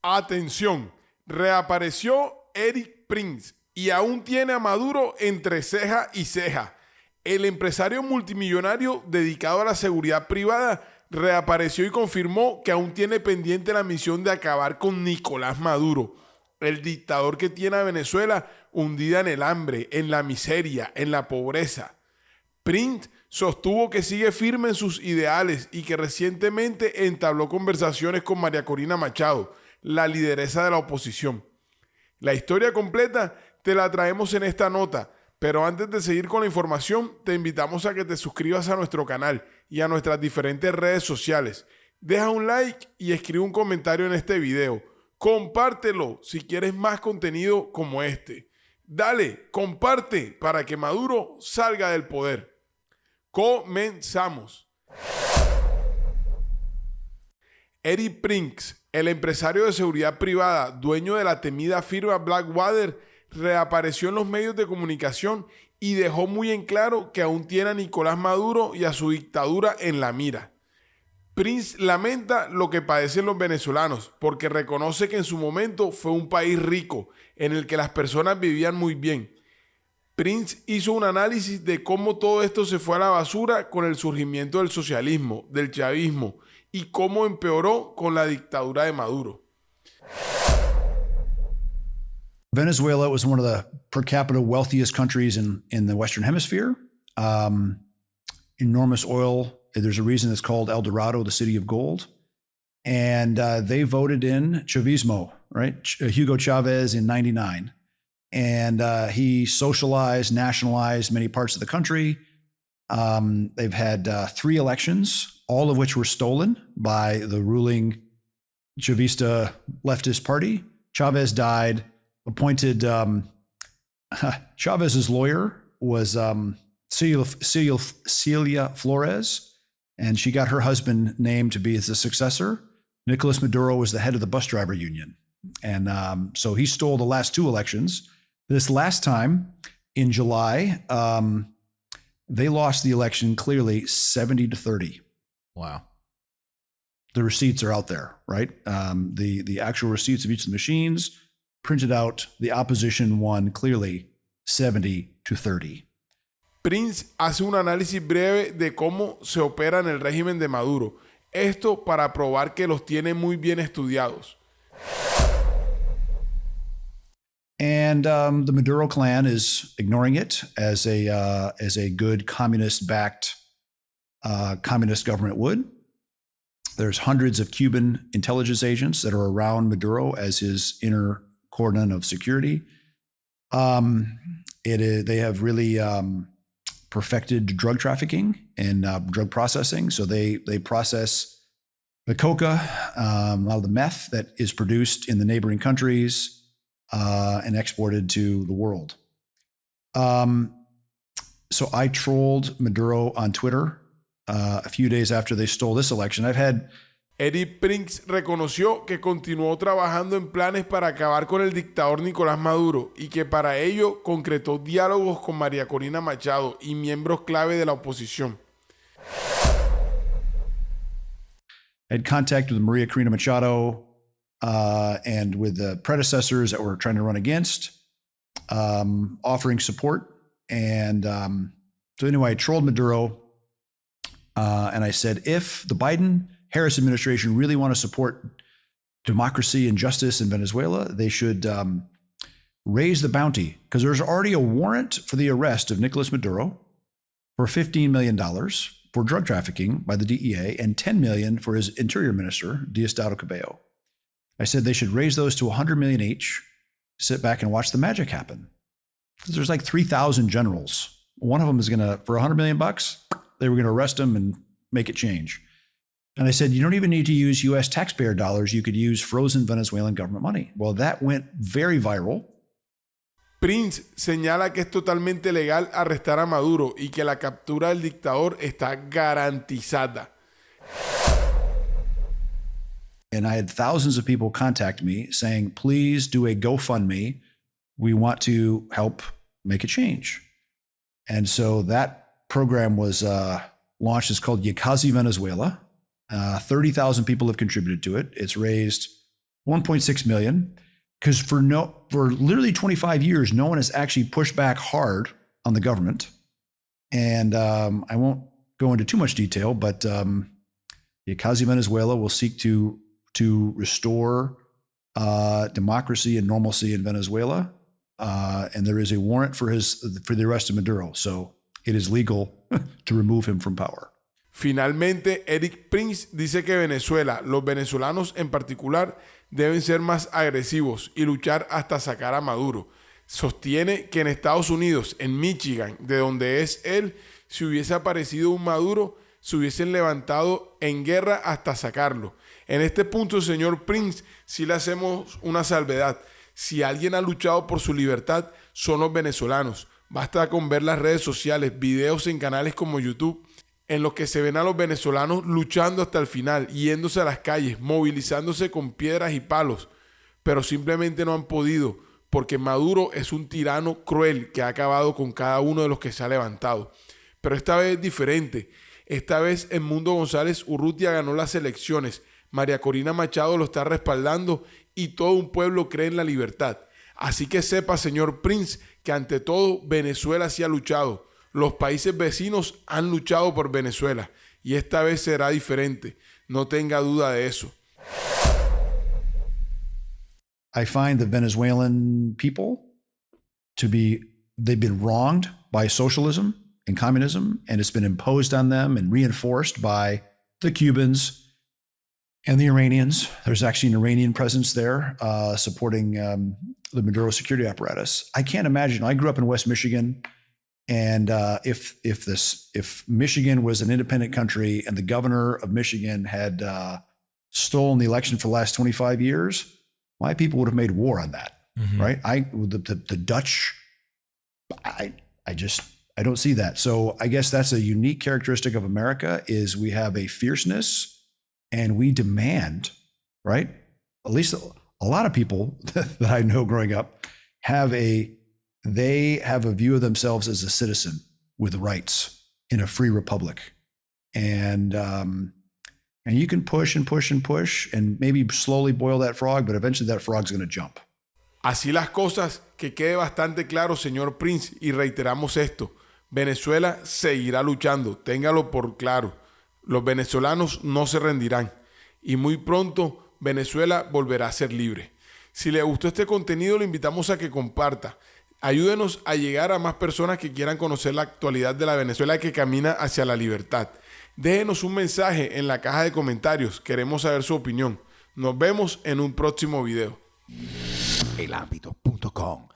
Atención, reapareció Eric Prince y aún tiene a Maduro entre ceja y ceja. El empresario multimillonario dedicado a la seguridad privada reapareció y confirmó que aún tiene pendiente la misión de acabar con Nicolás Maduro, el dictador que tiene a Venezuela hundida en el hambre, en la miseria, en la pobreza. Prince sostuvo que sigue firme en sus ideales y que recientemente entabló conversaciones con María Corina Machado, la lideresa de la oposición. La historia completa te la traemos en esta nota, pero antes de seguir con la información, te invitamos a que te suscribas a nuestro canal y a nuestras diferentes redes sociales. Deja un like y escribe un comentario en este video. Compártelo si quieres más contenido como este. Dale, comparte para que Maduro salga del poder. Comenzamos. Eric Prince, el empresario de seguridad privada, dueño de la temida firma Blackwater, reapareció en los medios de comunicación y dejó muy en claro que aún tiene a Nicolás Maduro y a su dictadura en la mira. Prince lamenta lo que padecen los venezolanos porque reconoce que en su momento fue un país rico en el que las personas vivían muy bien. Prince hizo un análisis de cómo todo esto se fue a la basura con el surgimiento del socialismo, del chavismo y cómo empeoró con la dictadura de Maduro. Venezuela was one of the per capita wealthiest countries in the Western Hemisphere. Enormous oil. There's a reason it's called El Dorado, the city of gold. And they voted in Chavismo, right? Hugo Chavez in 99. And he socialized, nationalized many parts of the country. They've had 3 elections, all of which were stolen by the ruling Chavista leftist party. Chavez died. Appointed Chavez's lawyer was Celia Flores, and she got her husband named to be the successor. Nicolas Maduro was the head of the bus driver union. And so he stole the last 2 elections. This last time in July, they lost the election clearly 70-30. Wow. The receipts are out there, right? The actual receipts of each of the machines printed out, the opposition won clearly 70-30. Prince hace un análisis breve de cómo se opera en el régimen de Maduro. Esto para probar que los tiene muy bien estudiados. And the Maduro clan is ignoring it as a good communist-backed communist government would. There's hundreds of Cuban intelligence agents that are around Maduro as his inner cordon of security. They have really perfected drug trafficking and drug processing. So they process the coca, a lot of the meth that is produced in the neighboring countries and exported to the world. So I trolled Maduro on Twitter a few days after they stole this election. Eric Prince reconoció que continuó trabajando en planes para acabar con el dictador Nicolás Maduro y que para ello concretó diálogos con María Corina Machado y miembros clave de la oposición. I had contact with Maria Corina Machado and with the predecessors that were trying to run against, offering support. And so anyway, I trolled Maduro and I said, if the Biden-Harris administration really want to support democracy and justice in Venezuela, they should raise the bounty, because there's already a warrant for the arrest of Nicolas Maduro for $15 million for drug trafficking by the DEA and $10 million for his interior minister, Diosdado Cabello. I said they should raise those to $100 million each, sit back and watch the magic happen. Because there's like 3,000 generals. One of them is for $100 million, they were going to arrest him and make it change. And I said, you don't even need to use US taxpayer dollars. You could use frozen Venezuelan government money. Well, that went very viral. Prince señala que es totalmente legal arrestar a Maduro y que la captura del dictador está garantizada. And I had thousands of people contact me saying, please do a GoFundMe. We want to help make a change. And so that program was launched. It's called Yakazi Venezuela. 30,000 people have contributed to it. It's raised 1.6 million, because for literally 25 years, no one has actually pushed back hard on the government. And I won't go into too much detail, but the Ocasio Venezuela will seek to restore democracy and normalcy in Venezuela. And there is a warrant for the arrest of Maduro. So it is legal to remove him from power. Finalmente, Eric Prince dice que Venezuela, los venezolanos en particular, deben ser más agresivos y luchar hasta sacar a Maduro. Sostiene que en Estados Unidos, en Michigan, de donde es él, si hubiese aparecido un Maduro, se hubiesen levantado en guerra hasta sacarlo. En este punto, señor Prince, sí le hacemos una salvedad. Si alguien ha luchado por su libertad, son los venezolanos. Basta con ver las redes sociales, videos en canales como YouTube, en los que se ven a los venezolanos luchando hasta el final, yéndose a las calles, movilizándose con piedras y palos, pero simplemente no han podido, porque Maduro es un tirano cruel que ha acabado con cada uno de los que se ha levantado. Pero esta vez es diferente. Esta vez Edmundo González Urrutia ganó las elecciones, María Corina Machado lo está respaldando y todo un pueblo cree en la libertad. Así que sepa, señor Prince, que ante todo Venezuela sí ha luchado. Los países vecinos han luchado por Venezuela y esta vez será diferente. No tenga duda de eso. I find the Venezuelan people they've been wronged by socialism and communism, and it's been imposed on them and reinforced by the Cubans and the Iranians. There's actually an Iranian presence there supporting the Maduro security apparatus. I can't imagine. I grew up in West Michigan. And if Michigan was an independent country and the governor of Michigan had stolen the election for the last 25 years, my people would have made war on that, right? The Dutch, I don't see that. So I guess that's a unique characteristic of America is we have a fierceness and we demand, right? At least a lot of people that I know growing up they have a view of themselves as a citizen with rights in a free republic. And you can push and push and push and maybe slowly boil that frog, but eventually that frog's going to jump. Así las cosas, que quede bastante claro, señor Prince, y reiteramos esto. Venezuela seguirá luchando, téngalo por claro. Los venezolanos no se rendirán y muy pronto Venezuela volverá a ser libre. Si le gustó este contenido, lo invitamos a que comparta. Ayúdenos a llegar a más personas que quieran conocer la actualidad de la Venezuela que camina hacia la libertad. Déjenos un mensaje en la caja de comentarios. Queremos saber su opinión. Nos vemos en un próximo video. elambito.com